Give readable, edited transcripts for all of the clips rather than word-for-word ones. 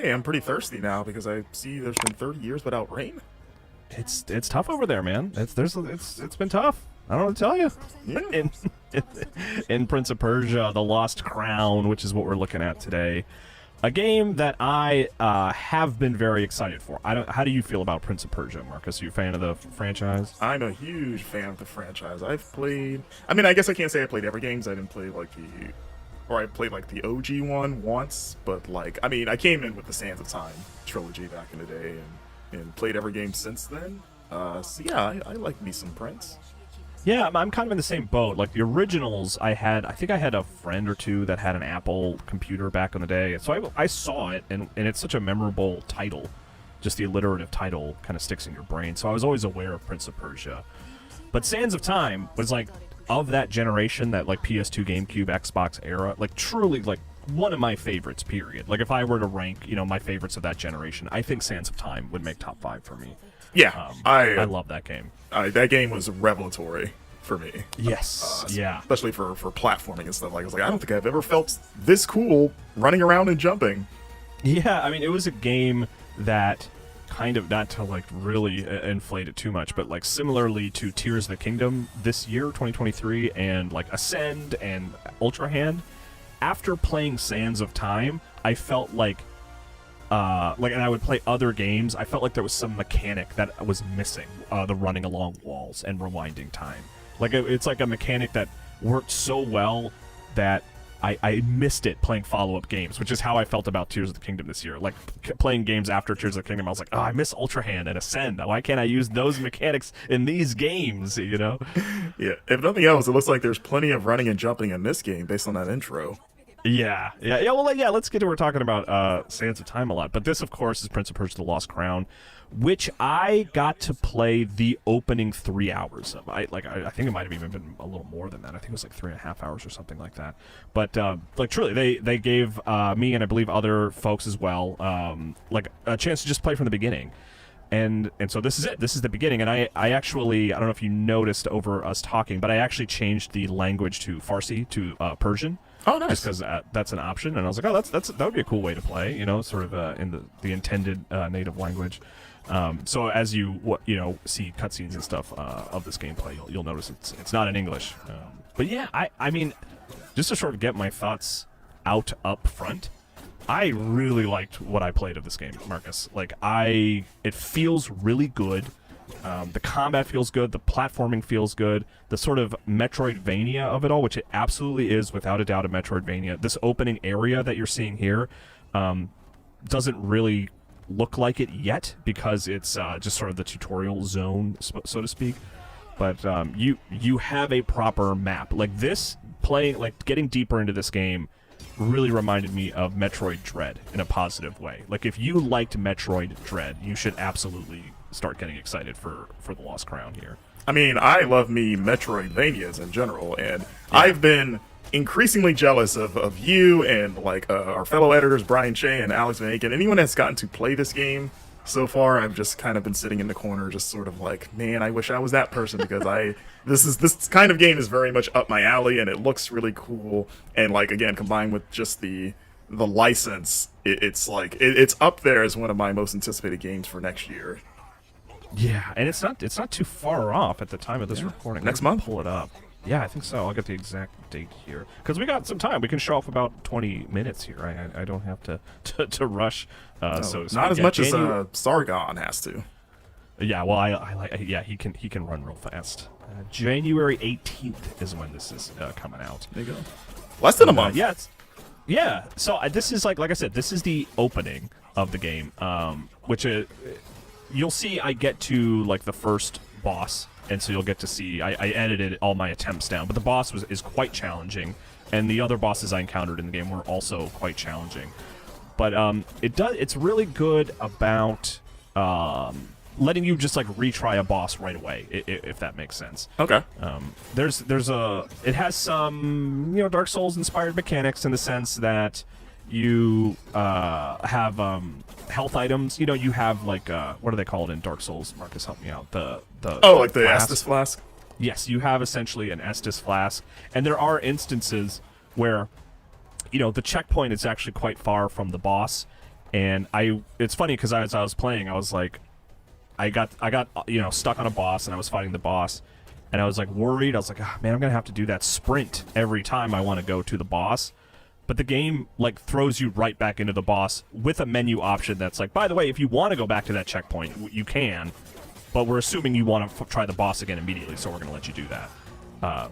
say I'm pretty thirsty now because I see there's been 30 years without rain. It's tough over there, man. It's been tough. I don't know what to tell you. Yeah. In Prince of Persia, The Lost Crown, which is what we're looking at today, a game that I have been very excited for. How do you feel about Prince of Persia, Marcus? Are you a fan of the franchise? I'm a huge fan of the franchise. I've played. I mean, I guess I can't say I played every game because I didn't play like I played like the OG one once, but like, I mean, I came in with the Sands of Time trilogy back in the day and played every game since then. So yeah, I like me some Prince. Yeah, I'm kind of in the same boat. Like, the originals, I think I had a friend or two that had an Apple computer back in the day. So I saw it, and it's such a memorable title. Just the alliterative title kind of sticks in your brain. So I was always aware of Prince of Persia. But Sands of Time was, like, of that generation, that, like, PS2, GameCube, Xbox era, like, truly, like, one of my favorites, period. Like, if I were to rank, my favorites of that generation, I think Sands of Time would make top 5 for me. Yeah, I love that game. That game was revelatory for me. Yes, yeah. Especially for platforming and stuff. Like, I was like, I don't think I've ever felt this cool running around and jumping. Yeah, I mean, it was a game that kind of, not to like really inflate it too much, but like similarly to Tears of the Kingdom this year, 2023, and like Ascend and Ultra Hand, after playing Sands of Time, I felt like and I would play other games, I felt like there was some mechanic that was missing, the running along walls and rewinding time. Like, it's like a mechanic that worked so well that I missed it playing follow-up games, which is how I felt about Tears of the Kingdom this year. Like, playing games after Tears of the Kingdom, I was like, oh, I miss Ultra Hand and Ascend. Why can't I use those mechanics in these games, Yeah, if nothing else, it looks like there's plenty of running and jumping in this game based on that intro. Yeah. Well, yeah. Let's get to, we're talking about Sands of Time a lot, but this, of course, is Prince of Persia: The Lost Crown, which I got to play the opening 3 hours of. I think it might have even been a little more than that. I think it was like 3.5 hours or something like that. But like, truly, they gave me, and I believe other folks as well, like a chance to just play from the beginning. And so this is it. This is the beginning. And I actually, I don't know if you noticed over us talking, but I actually changed the language to Farsi, to Persian. Oh, nice. Just because that's an option. And I was like, oh, that would be a cool way to play, sort of in the intended native language. So as you see cutscenes and stuff of this gameplay, you'll notice it's not in English. But yeah, I mean, just to sort of get my thoughts out up front, I really liked what I played of this game, Marcus. Like, it feels really good. The combat feels good. The platforming feels good. The sort of Metroidvania of it all, which it absolutely is, without a doubt, a Metroidvania. This opening area that you're seeing here doesn't really look like it yet, because it's just sort of the tutorial zone, so to speak. But you have a proper map. Like, getting deeper into this game really reminded me of Metroid Dread in a positive way. Like, if you liked Metroid Dread, you should absolutely start getting excited for The Lost Crown here. I mean, I love me Metroidvanias in general, and I've been increasingly jealous of you and like our fellow editors Brian Shea and Alex Van Aken. Anyone that's gotten to play this game so far, I've just kind of been sitting in the corner, just sort of like, man, I wish I was that person, because this kind of game is very much up my alley, and it looks really cool. And like, again, combined with just the license, it's like it's up there as one of my most anticipated games for next year. Yeah, and it's not too far off at the time of this recording. Next month? Pull it up. Yeah, I think so. I'll get the exact date here, because we got some time. We can show off about 20 minutes here. I don't have to rush. So not as much as Sargon has to. Yeah, well, I like. Yeah, he can run real fast. January 18th is when this is coming out. There you go. Less than a month. Yeah. So this is like I said, this is the opening of the game, which you'll see. I get to like the first boss. And so you'll get to see, I edited all my attempts down, but the boss is quite challenging, and the other bosses I encountered in the game were also quite challenging. But it's really good about letting you just like retry a boss right away, if that makes sense. Okay. It has some Dark Souls inspired mechanics in the sense that you have health items. You have like what do they call it in Dark Souls? Marcus, help me out. Like the Estus flask. Yes, you have essentially an Estus flask, and there are instances where the checkpoint is actually quite far from the boss, And it's funny because as I was playing, I was like, I got stuck on a boss, and I was fighting the boss, and I was like worried. I was like, oh, man, I'm gonna have to do that sprint every time I want to go to the boss. But the game like throws you right back into the boss with a menu option that's like, by the way, if you want to go back to that checkpoint, you can, but we're assuming you want to try the boss again immediately, so we're gonna let you do that.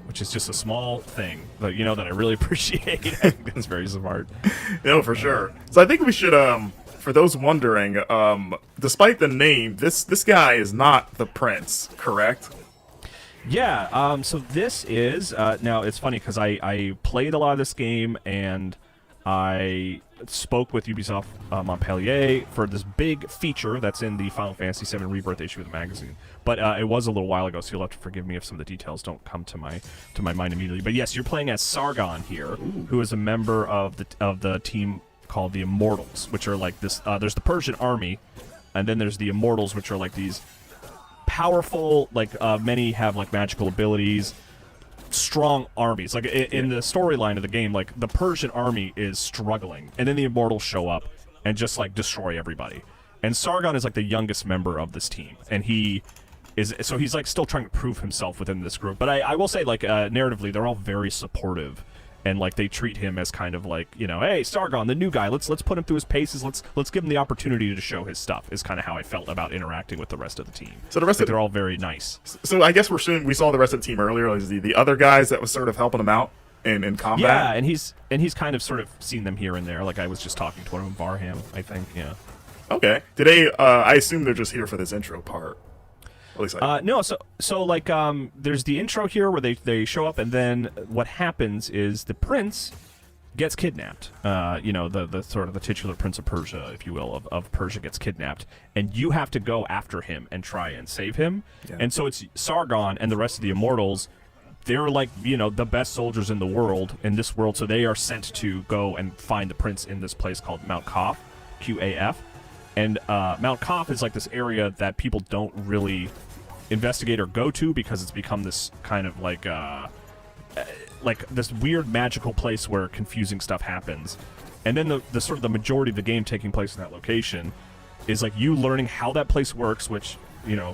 Which is just a small thing, but that I really appreciate. I think that's very smart. No, for sure. So I think we should, for those wondering, despite the name, this guy is not the prince, correct? Yeah. So this is now it's funny because I played a lot of this game and I spoke with Ubisoft Montpellier for this big feature that's in the Final Fantasy VII Rebirth issue of the magazine. But it was a little while ago, so you'll have to forgive me if some of the details don't come to my mind immediately. But yes, you're playing as Sargon here, who is a member of the team called the Immortals, which are like this. There's the Persian army, and then there's the Immortals, which are like these powerful, like many have like magical abilities, strong armies. Like in the storyline of the game, like the Persian army is struggling, and then the Immortals show up and just like destroy everybody. And Sargon is like the youngest member of this team, and he's like still trying to prove himself within this group. But I will say, like narratively, they're all very supportive, and like they treat him as kind of like, hey, Sargon, the new guy, let's put him through his paces, let's give him the opportunity to show his stuff. Is kind of how I felt about interacting with the rest of the team. So the rest they're all very nice. So I guess we saw the rest of the team earlier. Is the other guys that was sort of helping him out in combat? Yeah, and he's kind of sort of seen them here and there. Like I was just talking to one of them, Varham, I think. Yeah. Okay. Did they? I assume they're just here for this intro part. At least no. So like there's the intro here where they show up, and then what happens is the prince gets kidnapped. The sort of the titular Prince of Persia, if you will, of Persia gets kidnapped, and you have to go after him and try and save him. Yeah. And so it's Sargon and the rest of the Immortals. They're like, the best soldiers in the world, in this world, so they are sent to go and find the prince in this place called Mount Qaf, Qaf. And Mount Qaf is like this area that people don't really investigate or go to because it's become this kind of like this weird magical place where confusing stuff happens. And then the sort of the majority of the game taking place in that location is like you learning how that place works, which,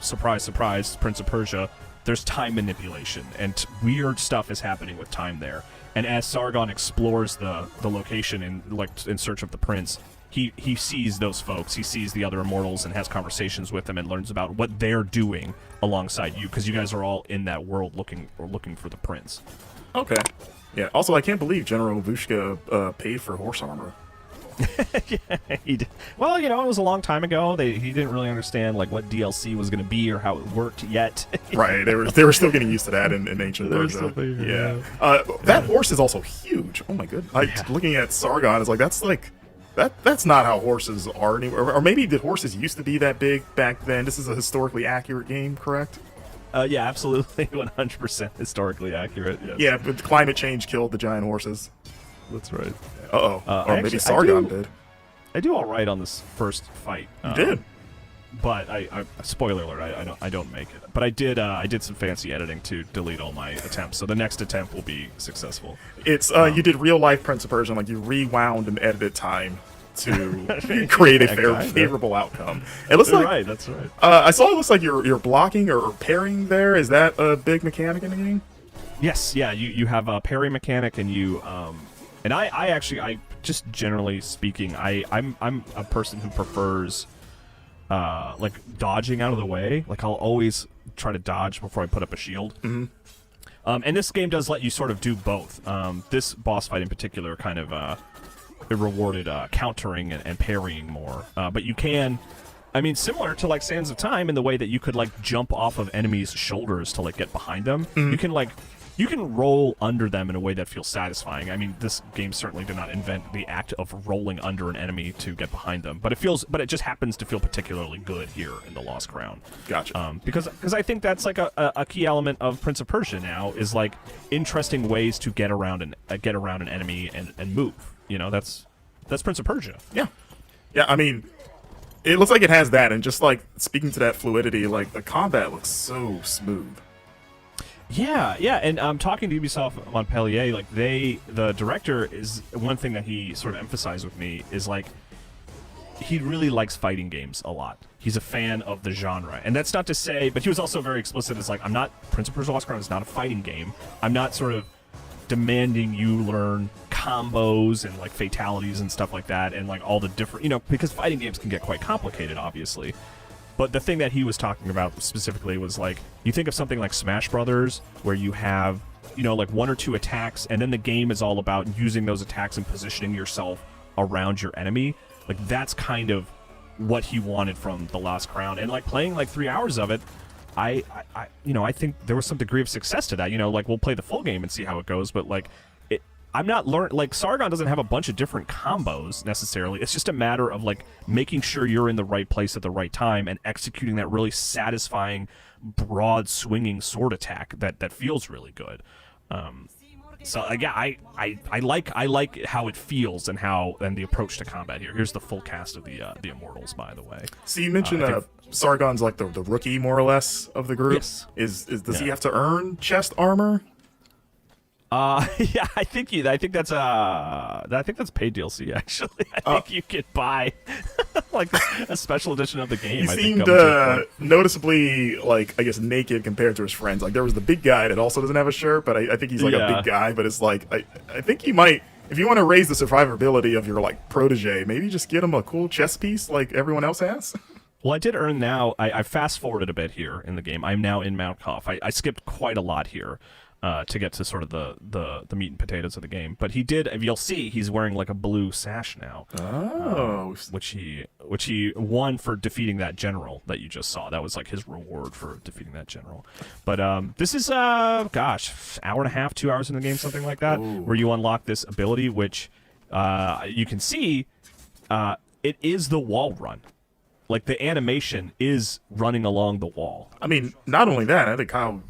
surprise, surprise, Prince of Persia, there's time manipulation and weird stuff is happening with time there. And as Sargon explores the location in search of the prince, he sees those folks, he sees the other Immortals and has conversations with them and learns about what they're doing alongside you, because you guys are all in that world looking for the prince. Okay. Yeah. Also, I can't believe General Vushka paid for horse armor. Yeah, he did. Well, it was a long time ago. He didn't really understand like what DLC was going to be or how it worked yet. Right. They were still getting used to that in ancient Persia. Yeah. That horse is also huge. Oh my goodness. Looking at Sargon is like that's not how horses are anymore. Or maybe did horses used to be that big back then? This is a historically accurate game, correct? Yeah, absolutely, 100% historically accurate. Yes. Yeah, but climate change killed the giant horses. That's right. Or maybe Sargon did. I do all right on this first fight. You did. But I spoiler alert, I don't make it. But I did some fancy editing to delete all my attempts, so the next attempt will be successful. It's you did real life Prince of Persia, like you rewound and edited time to create a favorable outcome. It looks like that's right. I saw it looks like you're blocking or parrying there. Is that a big mechanic in the game? Yes, yeah. You have a parry mechanic, and you and I actually just generally speaking, I'm a person who prefers like dodging out of the way. Like I'll always try to dodge before I put up a shield. Mm-hmm. And this game does let you sort of do both. This boss fight in particular kind of it rewarded countering and parrying more. But you can, similar to like Sands of Time in the way that you could like jump off of enemies' shoulders to like get behind them. Mm-hmm. You can roll under them in a way that feels satisfying. This game certainly did not invent the act of rolling under an enemy to get behind them, but it just happens to feel particularly good here in the Lost Crown. Gotcha. Because I think that's like a key element of Prince of Persia now is like interesting ways to get around an enemy and move. That's Prince of Persia. Yeah. It looks like it has that, and just like speaking to that fluidity, like the combat looks so smooth. Yeah, and talking to Ubisoft Montpellier, like the director is one thing that he sort of emphasized with me is like he really likes fighting games a lot. He's a fan of the genre, and that's not to say, but he was also very explicit. It's like, I'm not Prince of Persia: Lost Crown is not a fighting game. I'm not sort of demanding you learn combos and like fatalities and stuff like that, and like all the different, because fighting games can get quite complicated, obviously. But the thing that he was talking about specifically was like, you think of something like Smash Brothers, where you have, like 1 or 2 attacks, and then the game is all about using those attacks and positioning yourself around your enemy. Like, that's kind of what he wanted from The Lost Crown. And like playing like 3 hours of it, I think there was some degree of success to that. Like, we'll play the full game and see how it goes, but like, I'm not like, Sargon doesn't have a bunch of different combos necessarily. It's just a matter of like making sure you're in the right place at the right time and executing that really satisfying, broad swinging sword attack that feels really good. So yeah, I like how it feels and the approach to combat here. Here's the full cast of the Immortals, by the way. So you mentioned Sargon's like the rookie, more or less, of the group. Yes. Does he have to earn chest armor? Yeah, I think that's paid DLC, actually. I think you could buy like a special edition of the game. He I seemed think, noticeably, like, I guess, naked compared to his friends. Like, there was the big guy that also doesn't have a shirt, but I think he's like a big guy. But it's like, I think he might, if you want to raise the survivability of your like protege, maybe just get him a cool chest piece like everyone else has. Well, I did earn now. I fast forwarded a bit here in the game. I'm now in Mount Koff. I skipped quite a lot here. To get to sort of the meat and potatoes of the game, but he did. If you'll see, he's wearing like a blue sash now. Oh, which he won for defeating that general that you just saw. That was like his reward for defeating that general. But this is hour and a half, 2 hours in the game, something like that, where you unlock this ability, which you can see it is the wall run. Like, the animation is running along the wall. I mean, not only that, I think Kyle,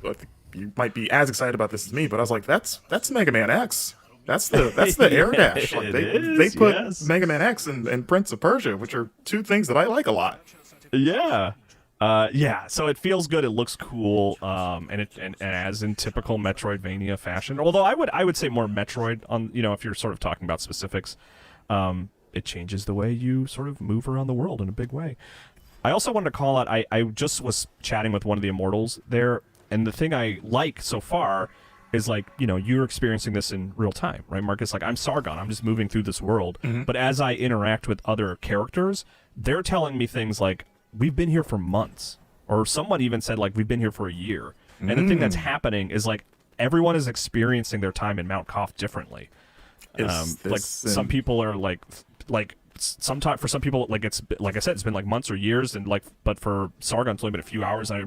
you might be as excited about this as me, but I was like, that's Mega Man X. That's the air dash. Like, they put Mega Man X and Prince of Persia, which are 2 things that I like a lot. Yeah. So it feels good. It looks cool. And as in typical Metroidvania fashion, although I would say more Metroid on, if you're sort of talking about specifics, it changes the way you sort of move around the world in a big way. I also wanted to call out, I just was chatting with one of the Immortals there. And the thing I like so far is, like, you're experiencing this in real time, right, Marcus? Like, I'm Sargon. I'm just moving through this world. Mm-hmm. But as I interact with other characters, they're telling me things like, we've been here for months. Or someone even said, like, we've been here for a year. And the thing that's happening is, like, everyone is experiencing their time in Mount Koff differently. Like, some people are, like sometimes for some people, like, it's like I said, it's been like months or years, and like, but for Sargon it's only been a few hours. And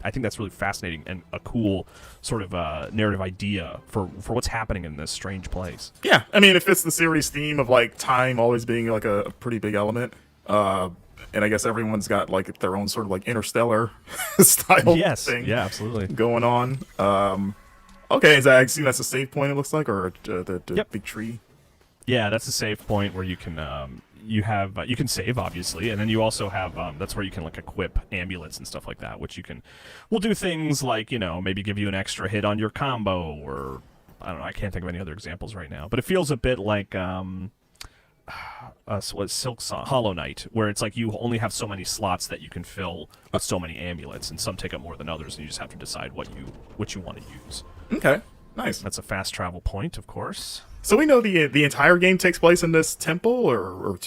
I think that's really fascinating and a cool sort of narrative idea for what's happening in this strange place. Yeah, I mean, it fits the series theme of like time always being like a pretty big element. And I guess everyone's got like their own sort of like interstellar style thing. Yeah, absolutely going on. Okay, I assume that's a save point, it looks like, or the big tree. Yeah, that's a save point where you can you can save, obviously, and then you also have that's where you can like equip amulets and stuff like that, which will do things like, maybe give you an extra hit on your combo, or I don't know, I can't think of any other examples right now, but it feels a bit like Silk Song, Hollow Knight, where it's like you only have so many slots that you can fill with so many amulets, and some take up more than others, and you just have to decide what you want to use. Okay, nice. That's a fast travel point, of course. So we know the entire game takes place in this temple or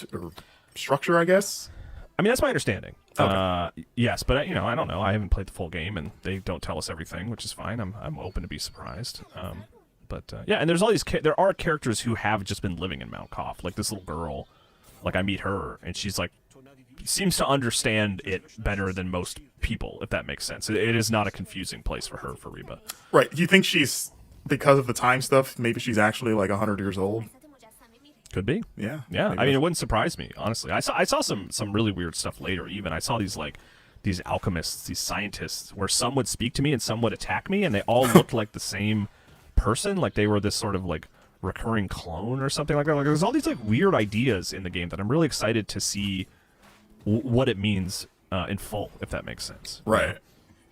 structure, I guess. I mean, that's my understanding. Okay. Yes, but I don't know. I haven't played the full game, and they don't tell us everything, which is fine. I'm open to be surprised. But and there's all these. There are characters who have just been living in Mount Koff, like this little girl. Like, I meet her, and she's like, seems to understand it better than most people, if that makes sense. It is not a confusing place for her, for Reba. Right. Do you think she's, because of the time stuff, maybe she's actually like 100 years old? Could be. Yeah. I mean, it wouldn't surprise me, honestly. I saw some really weird stuff later. Even I saw these alchemists, these scientists, where some would speak to me and some would attack me, and they all looked like the same person. Like, they were this sort of like recurring clone or something like that. Like, there's all these like weird ideas in the game that I'm really excited to see what it means in full, if that makes sense. Right.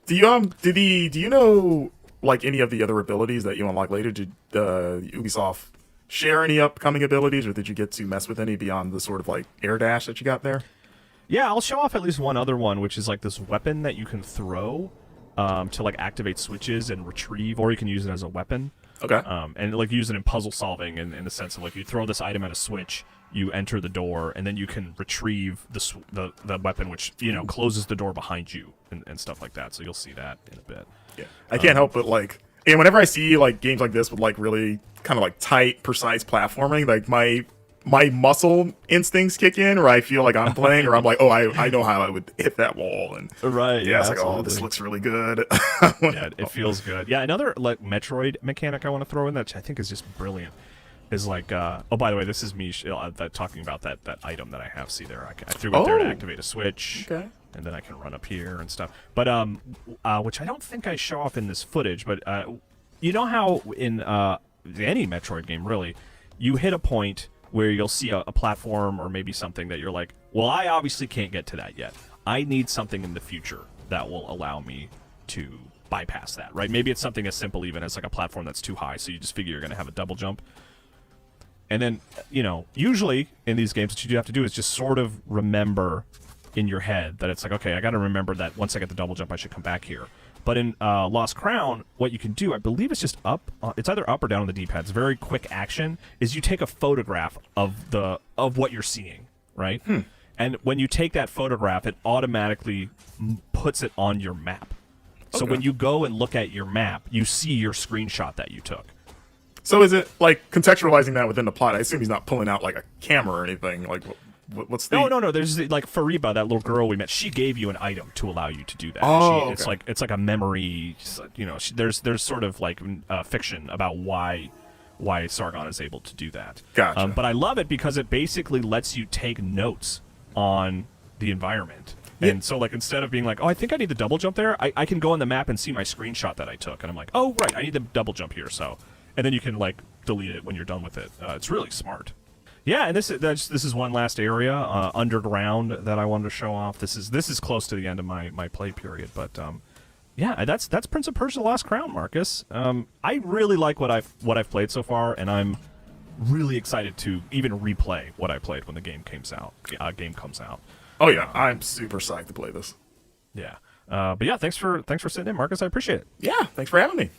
Do you know like any of the other abilities that you unlock later? Did Ubisoft share any upcoming abilities, or did you get to mess with any beyond the sort of like air dash that you got there? Yeah, I'll show off at least one other one, which is like this weapon that you can throw to like activate switches and retrieve, or you can use it as a weapon. Okay. And like use it in puzzle solving in the sense of like you throw this item at a switch, you enter the door, and then you can retrieve the weapon, which closes the door behind you and stuff like that. So you'll see that in a bit. Yeah, I can't help but like, and whenever I see like games like this with like really kind of like tight, precise platforming, like my muscle instincts kick in, or I feel like I'm playing, or I'm like, oh, I know how I would hit that wall, and right, yeah, it's like, oh, this looks really good. Yeah, it feels good. Yeah, another like Metroid mechanic I want to throw in that I think is just brilliant is like, oh, by the way, this is me talking about that item that I have. See there, I threw it there to activate a switch. Okay. And then I can run up here and stuff. But which I don't think I show off in this footage, but you know how in any Metroid game, really, you hit a point where you'll see a platform or maybe something that you're like, well, I obviously can't get to that yet. I need something in the future that will allow me to bypass that, right? Maybe it's something as simple even as like a platform that's too high, so you just figure you're going to have a double jump. And then, usually in these games, what you do have to do is just sort of remember in your head that it's like, okay, I got to remember that once I get the double jump, I should come back here. But in Lost Crown, what you can do, I believe it's just up. It's either up or down on the D-pad. It's very quick action. Is you take a photograph of what you're seeing, right? And when you take that photograph, it automatically puts it on your map. So when you go and look at your map, you see your screenshot that you took. So is it like contextualizing that within the plot? I assume he's not pulling out like a camera or anything. Like, what's the? No. There's like Fariba, that little girl we met. She gave you an item to allow you to do that. Oh, It's like a memory. There's sort of like fiction about why Sargon is able to do that. Gotcha. But I love it because it basically lets you take notes on the environment. Yeah. And so, like, instead of being like, oh, I think I need the double jump there, I can go on the map and see my screenshot that I took, and I'm like, oh, right, I need the double jump here. So, and then you can like delete it when you're done with it. It's really smart. Yeah, and this is one last area underground that I wanted to show off. This is close to the end of my play period, but yeah, that's Prince of Persia: The Lost Crown, Marcus. I really like what I've played so far, and I'm really excited to even replay what I played when the game comes out. Oh yeah, I'm super psyched to play this. Yeah, but yeah, thanks for sitting in, Marcus. I appreciate it. Yeah, thanks for having me.